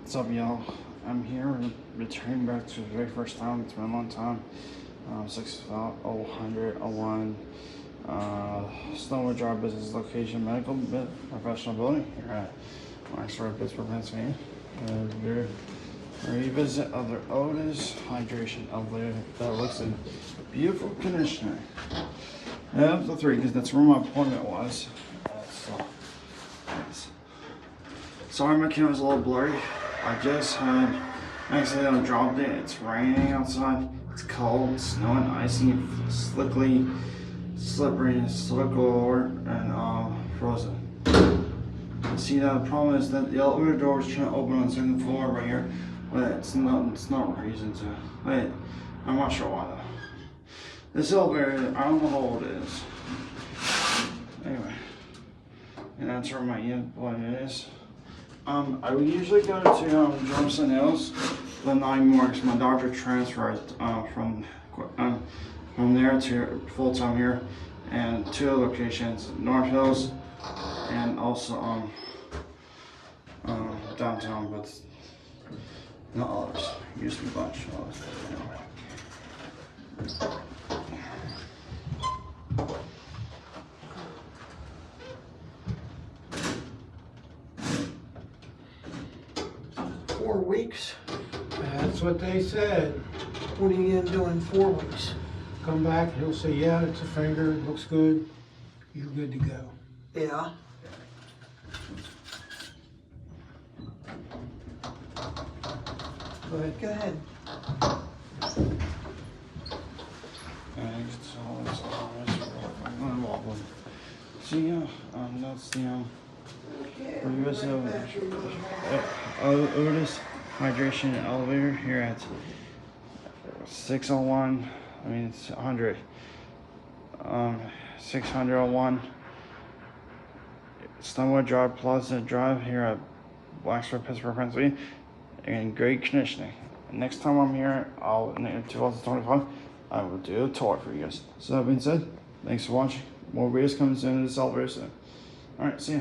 What's up, y'all? I'm here returning back to the very first time. It's been a long time. 6001 StoneWood Drive business location, medical professional building here at Wexford, Pittsburgh, Pennsylvania. We're revisit other Otis Hydration Elevator that looks in beautiful condition. I have the 3 because that's where my appointment was. Sorry, my camera's a little blurry. I just had accidentally dropped it. It's raining outside. It's cold, it's snowing, icy, slickly, slippery, and frozen. See, the problem is that the elevator door is trying to open on the second floor right here, but it's not reason to. Wait, I'm not sure why though. This elevator, I don't know how old it is. Anyway, and that's where my what it is. I would usually go to Johnson Hills, but not anymore because my doctor transferred from there to full-time here, and 2 locations, North Hills and also downtown, but not others. Used to be a bunch of others. Anyway. 4 weeks. That's what they said. What are you in doing 4 weeks? Come back, he'll say, yeah, it's a finger, it looks good, you're good to go. Yeah. Go ahead. Go ahead. See, that's the Otis Hydration Elevator here at 601. I mean, it's 100. 601 StoneWood Drive Plaza Drive here at Wexford, Pittsburgh, Pennsylvania, in great conditioning. Next time I'm here, in 2025, I will do a tour for you guys. So that being said, thanks for watching. More videos coming soon in this elevator soon. Alright, see ya.